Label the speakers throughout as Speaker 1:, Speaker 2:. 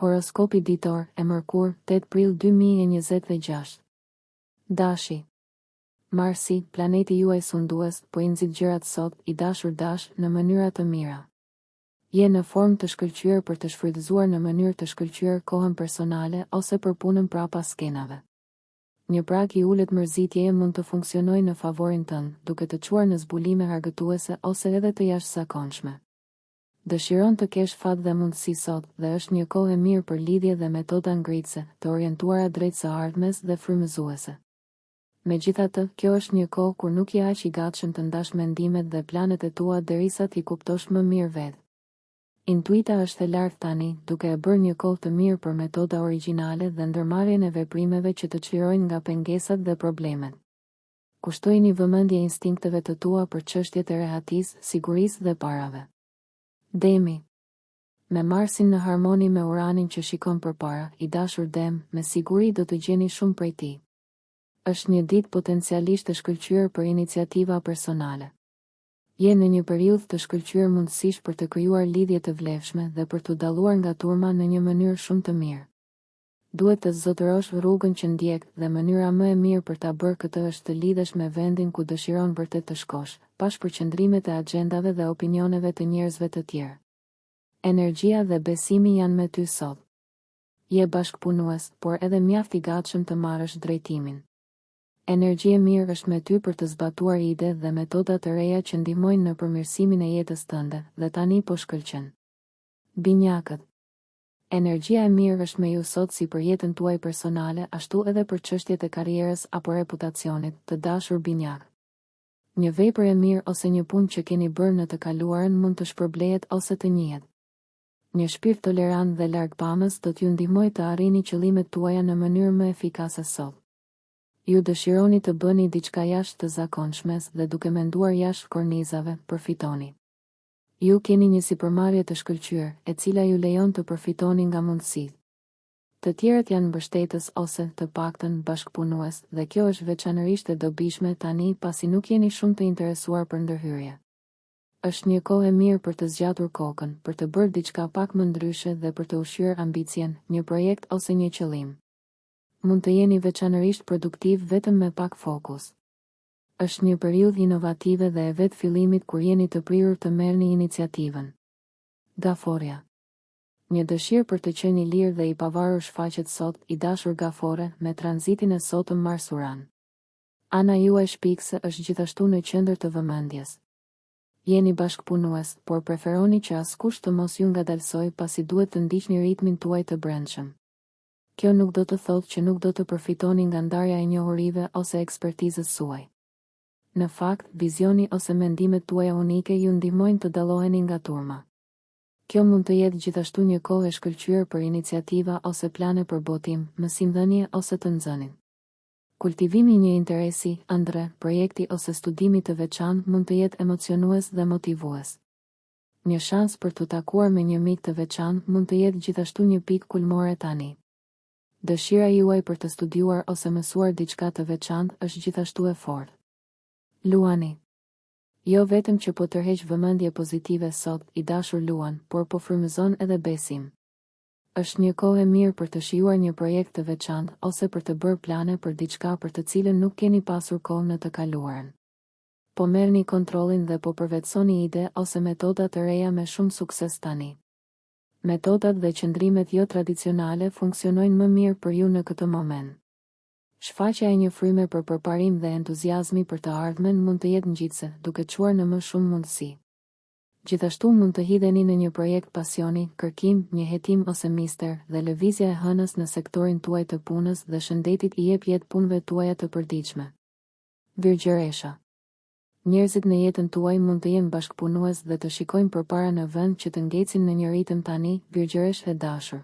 Speaker 1: Horoskopi ditor e Mërkur, 8 prill 2026. Dashi. Marsi, planeti juaj sundues, po i nxit gjërat sot, i dashur dash, në mënyra të mira. Je në formë të shkëlqyer për të shfrytëzuar në mënyrë të shkëlqyer kohën personale ose për punën brapa skenave. Një prag i ulët mërzitjeje mund të funksionojë në favorin tënd, duke të çuar në zbulime argëtuese ose edhe të jashtëzakonshme. Dëshiron të kesh fat dhe mundësi sot, dhe është një kohë e mirë për lidhje dhe metoda ngritëse, të orientuara drejt së ardhmes dhe frymëzuese. Megjithatë, kjo është një kohë kur nuk je aq i gatshëm të ndash mendimet dhe planet e tua derisa t'i kuptosh më mirë vetë. Intuita është e lartë tani, duke e bërë një kohë të mirë për metoda origjinale dhe ndërmarrjen e veprimeve që të çlirojnë nga pengesat dhe problemet. Kushtojini vëmendje instinkteve të tua për çështjet e rehatisë, sigurisë dhe parave. Demi. Me Marsin në harmoni me Uranin që shikon përpara, i dashur Dem, me siguri do të gjeni shumë prej tij. Është një ditë potencialisht të shkëlqyer për iniciativa personale. Je në një periudhë të shkëlqyer mundësish për të krijuar lidhje të vlefshme dhe për t'u dalluar nga turma në një mënyrë shumë të mirë. Duhet të zotërosh rrugën që ndjek dhe mënyra më e mirë për ta bërë këtë është të lidhesh me vendin ku dëshiron vërtet të shkosh, pa shpërqendrimet e agjendave dhe opinioneve të njerëzve të tjerë. Energjia dhe besimi janë me ty sot. Je bashkëpunues, por edhe mjaft i gatshëm të marrësh drejtimin. Energji e mirë është me ty për të zbatuar ide dhe metoda të reja që ndihmojnë në përmirësimin e jetës tënde, dhe tani po shkëlqen. Binjakët. Energjia e mirë është me ju sot si për jetën tuaj personale, ashtu edhe për çështjet e karrierës apo reputacionit, të dashur binjak. Një vepër e mirë ose një punë që keni bërë në të kaluarën mund të shpërblehet ose të njihet. Një shpirt tolerant dhe largpamës do t'ju ndihmojë të arrini qëllimet tuaja në mënyrë më efikase sot. Ju dëshironi të bëni diçka jashtë të zakonshme dhe duke menduar jashtë kornizave, përfitoni. Ju keni një sipërmarrje të shkëlqyer, e cila ju lejon të përfitoni nga mundësitë. Të tjerët janë mbështetës ose, të paktën, bashkëpunues, dhe kjo është veçanërisht e dobishme tani pasi nuk jeni shumë të interesuar për ndërhyrje. Është një kohë e mirë për të zgjatur kokën, për të bërë diçka pak më ndryshe dhe për të ushqyer ambicien, një projekt ose një qëllim. Mund të jeni veçanërisht produktiv vetëm me pak fokus. Është një periudhë inovative dhe e vetë fillimit kur jeni të prirur të merrni iniciativën. Gaforja. Një dëshirë për të qenë i lirë dhe i pavarur shfaqet sot, i dashur Gafore, me tranzitin e sotëm Mars-Uran. Ana juaj shpikse është gjithashtu në qendër të vëmendjes. Jeni bashkëpunues, por preferoni që askush të mos ju ngadalsoj pasi duhet të ndiqni ritmin tuaj të brendshëm. Kjo nuk do të thotë që nuk do të përfitoni nga ndarja e njohurive ose ekspertizës suaj. Në fakt, vizioni ose mendimet tuaja unike ju ndihmojnë të dalloheni nga turma. Kjo mund të jetë gjithashtu një kohë e shkëlqyer për iniciativa ose plane për botim, mësimdhënie ose të nxënin. Kultivimi i një interesi, ëndre, projekti ose studimi të veçantë mund të jetë emocionues dhe motivues. Një shans për të takuar me një mik të veçantë mund të jetë gjithashtu një pikë kulmore tani. Dëshira juaj për të studiuar ose mësuar diçka të veçantë është gjithashtu e fortë. Luani. Jo vetëm që po tërheq vëmendje pozitive sot, i dashur Luan, por po frymëzon edhe besim. Është një kohë e mirë për të shijuar një projekt të veçantë ose për të bërë plane për diçka për të cilën nuk keni pasur kohë në të kaluarën. Po merrni kontrollin dhe po përvetësoni ide ose metoda të reja me shumë sukses tani. Metodat dhe qëndrimet jo tradicionale funksionojnë më mirë për ju në këtë moment. Shfaqja e një fryme për përparim dhe entuziazmi për të ardhmen mund të jetë ngjitse, duke çuar në më shumë mundësi. Gjithashtu mund të hidheni në një projekt pasioni, kërkim, një hetim ose mister, dhe lëvizja e hënës në sektorin tuaj të punës dhe shëndetit i jep jetë punëve tuaja të përditshme. Virgjëresha. Njerëzit në jetën tuaj mund të jenë bashkëpunues dhe të shikojnë përpara në vend që të ngecin në një ritëm tani, virgjëresh e dashur.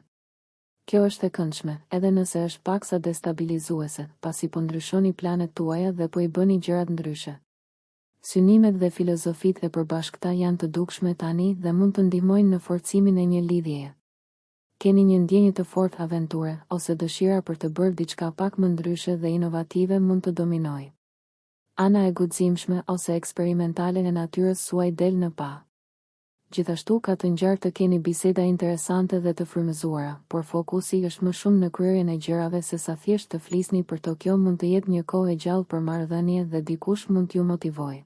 Speaker 1: Kjo është e këndshme, edhe nëse është paksa destabilizuese, pasi po ndryshoni planet tuaja dhe po i bëni gjërat ndryshe. Synimet dhe filozofitë e përbashkëta janë të dukshme tani dhe mund të ndihmojnë në forcimin e një lidhjeje. Keni një ndjenjë të fortë aventure, ose dëshira për të bërë diçka pak më ndryshe dhe inovative mund të dominojë. Ana e guximshme ose eksperimentale e natyrës suaj del në pa. Gjithashtu ka të ngjarë të keni biseda interesante dhe të frymëzuara, por fokusi është më shumë në kryerjen e gjërave se sa thjesht të flisni për to. Kjo mund të jetë një kohë e gjallë për marrëdhënie dhe dikush mund t'ju motivojë.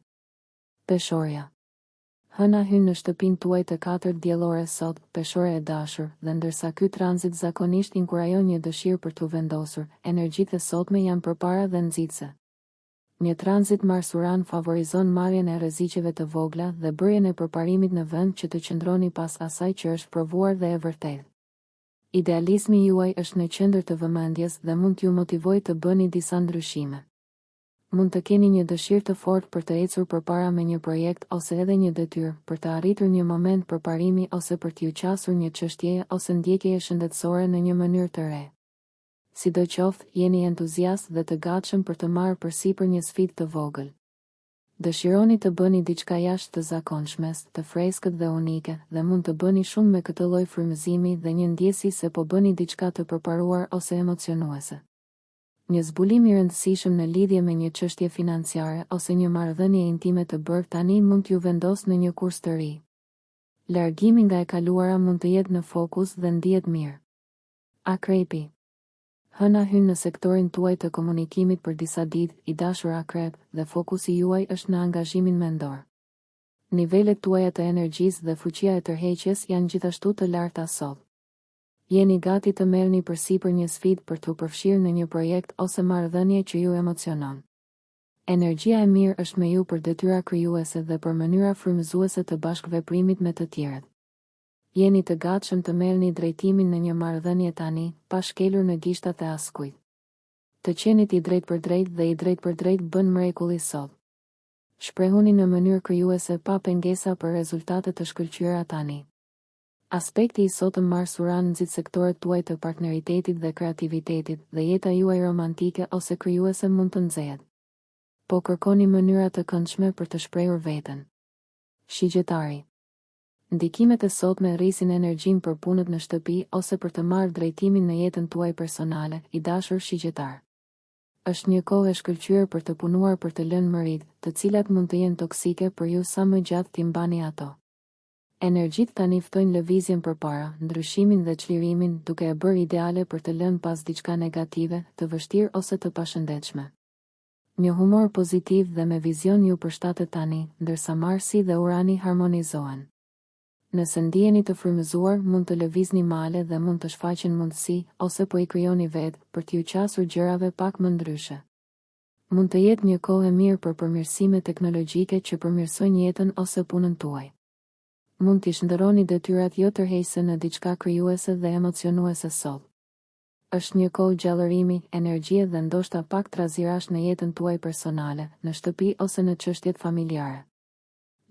Speaker 1: Peshorja. Hëna hyn në shtëpinë tuaj të 4 diellore sot, peshore e dashur, dhe ndërsa ky tranzit zakonisht inkurajon një dëshirë për t'u vendosur, energjitë e sotme janë përpara dhe nxitse. Një tranzit Mars-Uran favorizon marrjen e rreziqeve të vogla dhe bërjen e përparimit në vend që të qëndroni pas asaj që është provuar dhe e vërtetë. Idealizmi juaj është në qendër të vëmendjes dhe mund t'ju motivojë të bëni disa ndryshime. Mund të keni një dëshirë të fortë për të ecur përpara me një projekt ose edhe një detyrë, për të arritur një moment përparimi ose për t'ju qasur një çështjeje ose ndjekjeje shëndetësore në një mënyrë të re. Sidoqoftë, jeni entuziast dhe të gatshëm për të marrë përsipër një sfidë të vogël. Dëshironi të bëni diçka jashtë të zakonshmes, të freskët dhe unike, dhe mund të bëni shumë me këtë lloj frymëzimi dhe një ndjesi se po bëni diçka të përparuar ose emocionuese. Një zbulim i rëndësishëm në lidhje me një çështje financiare ose një marrëdhënie intime të bërë tani mund t'ju vendosë në një kurs të ri. Largimi nga e kaluara mund të jetë në fokus dhe ndihet mirë. Akrepi. Hëna hyn në sektorin tuaj të komunikimit për disa ditë, i dashur akrep, dhe fokusi juaj është në angazhimin mendor. Nivelet tuaja të energjisë dhe fuqia e tërheqjes janë gjithashtu të larta sot. Jeni gati të merrni përsipër një sfidë për t'u përfshirë në një projekt ose marrëdhënie që ju emocionon. Energjia e mirë është me ju për detyra krijuese dhe për mënyra frymëzuese të bashkëveprimit me të tjerët. Jeni të gatshëm të merrni drejtimin në një marrëdhënie tani, pa shkelur në gishtat e askujt. Të qenit i drejtë për drejtë dhe i drejtë për drejtë bën mrekulli sot. Shprehuni në mënyrë krijuese pa pengesa për rezultate të shkëlqyera tani. Aspekti i sotëm Mars-Uran nxit sektorët tuaj të partneritetit dhe kreativitetit, dhe jeta juaj romantike ose krijuese mund të nxehet. Po kërkoni mënyra të këndshme për të shprehur veten. Shigjetari. Ndikimet e sotme rrisin energjinë për punët në shtëpi ose për të marrë drejtimin në jetën tuaj personale, i dashur shigjetar. Është një kohë e shkëlqyer për të punuar për të lënë mëritë, të cilat mund të jenë toksike për ju sa më gjatë t'i mbani ato. Energjitë tani ftojnë lëvizjen përpara, ndryshimin dhe çlirimin, duke e bërë ideale për të lënë pas diçka negative, të vështirë ose të pashëndetshme. Një humor pozitiv dhe me vizion ju përshtatet tani, ndërsa Marsi dhe Urani harmonizohen. Nëse ndiheni të frymëzuar, mund të lëvizni male dhe mund të shfaqen mundësi, ose po i krijoni vetë, për t'ju qasur gjërave pak më ndryshe. Mund të jetë një kohë e mirë për përmirësime teknologjike që përmirësojnë jetën ose punën tuaj. Mund t'i shndërroni detyrat jo tërheqëse në diçka krijuese dhe emocionuese sot. Është një kohë gjallërimi, energjie dhe ndoshta pak trazirash në jetën tuaj personale, në shtëpi ose në çështjet familjare.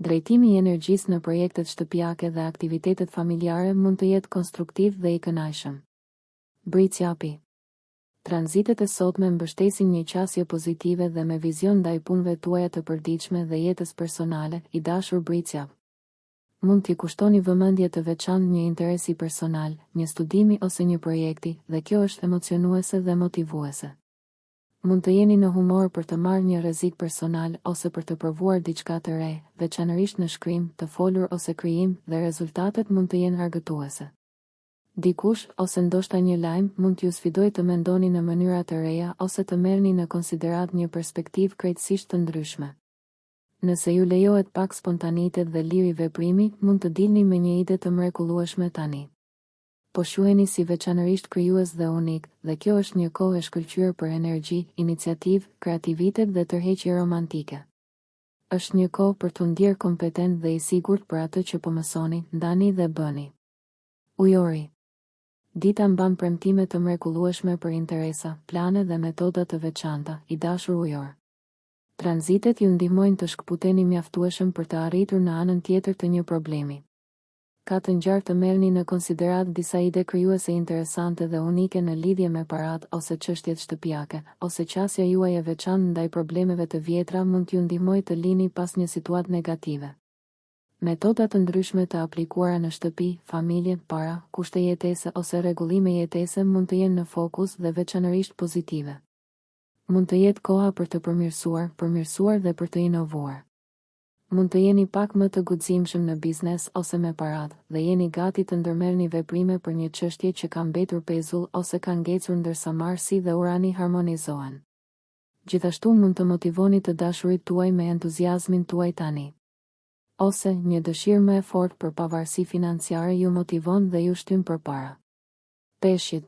Speaker 1: Drejtimi i energjisë në projektet shtëpiake dhe aktivitetet familjare mund të jetë konstruktiv dhe i kënaqshëm. Britsjapi. Tranzitet e sotme mbështesin një qasje pozitive dhe me vizion ndaj punëve tuaja të përditshme dhe jetës personale, i dashur britsjap. Mund t'i kushtoni vëmendje të veçantë një interesi personal, një studimi ose një projekti, dhe kjo është emocionuese dhe motivuese. Mund të jeni në humor për të marrë një rrezik personal ose për të provuar diçka të re, veçanërisht në shkrim, të folur ose krijim, dhe rezultatet mund të jenë argëtuese. Dikush ose ndoshta një lajm mund t'ju sfidojë të mendoni në mënyra të reja ose të merrni në konsiderat një perspektivë krejtësisht të ndryshme. Nëse ju lejohet pak spontanitet dhe liri veprimi, mund të dilni me një ide të mrekullueshme tani. Po shuheni si veçanërisht krijues dhe unik, dhe kjo është një kohë e shkëlqyer për energji, iniciativë, kreativitet dhe tërheqje romantike. Është një kohë për t'u ndjerë kompetent dhe i sigurt për atë që po mësoni, ndani dhe bëni. Ujori. Dita mban premtime të mrekullueshme për interesa, plane dhe metoda të veçanta, i dashur ujor. Tranzitet ju ndihmojnë të shkëputeni mjaftueshëm për të arritur në anën tjetër të një problemi. Ka të ngjarë të merrni në konsiderat disa ide krijuese interesante dhe unike në lidhje me parat ose çështjet shtëpiake, ose qasja juaj e veçantë ndaj problemeve të vjetra mund t'ju ndihmojë të lini pas një situatë negative. Metoda të ndryshme të aplikuara në shtëpi, familje, para, kushte jetese ose rregullime jetese mund të jenë në fokus dhe veçanërisht pozitive. Mund të jetë koha për të përmirësuar dhe për të inovuar. Mund të jeni pak më të guximshëm në biznes ose me paratë dhe jeni gati të ndërmerrni veprime për një çështje që ka mbetur pezull ose ka ngecur ndërsa Marsi dhe Urani harmonizohen. Gjithashtu mund të motivoni të dashurit tuaj me entuziazmin tuaj tani. Ose një dëshirë më e fortë për pavarësi financiare ju motivon dhe ju shtyn përpara. Peshqit.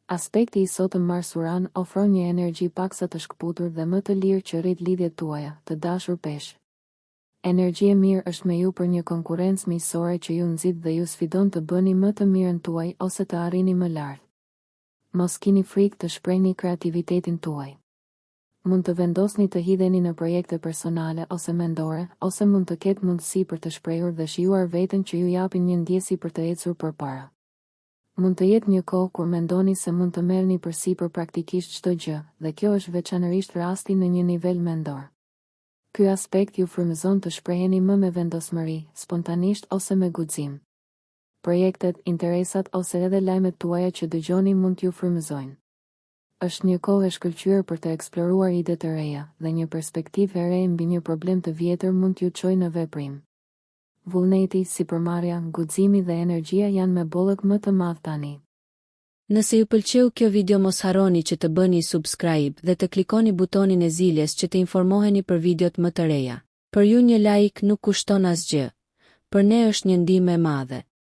Speaker 1: Aspekti i sotëm Mars-Uran ofron një energji paksa të shkputur dhe më të lirë që rrit lidhjet tuaja, të dashur peshq. Energji e mirë është me ju për një konkurrencë miqësore që ju nxit dhe ju sfidon të bëni më të mirën tuaj ose të arrini më lart. Mos kini frikë të shprehni kreativitetin tuaj. Mund të vendosni të hidheni në projekte personale ose mendore, ose mund të ketë mundësi për të shprehur dhe shijuar veten që ju japin një ndjesi për të ecur përpara. Mund të jetë një kohë kur mendoni se mund të merrni përsipër praktikisht çdo gjë, dhe kjo është veçanërisht rasti në një nivel mendor. Ky aspekt ju frymëzon të shpreheni më me vendosmëri, spontanisht ose me guxim. Projektet, interesat ose edhe lajmet tuaja që dëgjoni mund t'ju frymëzojnë. Është një kohë e shkëlqyer për të eksploruar ide të reja, dhe një perspektivë e re mbi një problem të vjetër mund t'ju çojë në veprim. Vullneti, sipërmarrja, guximi dhe energjia janë me bollëk më të madh tani.
Speaker 2: Nëse ju pëlqeu kjo video mos harroni që të bëni subscribe dhe të klikoni butonin e ziljes që të informoheni për videot më të reja. Për ju një like nuk kushton asgjë. Për ne është një ndihmë e madhe.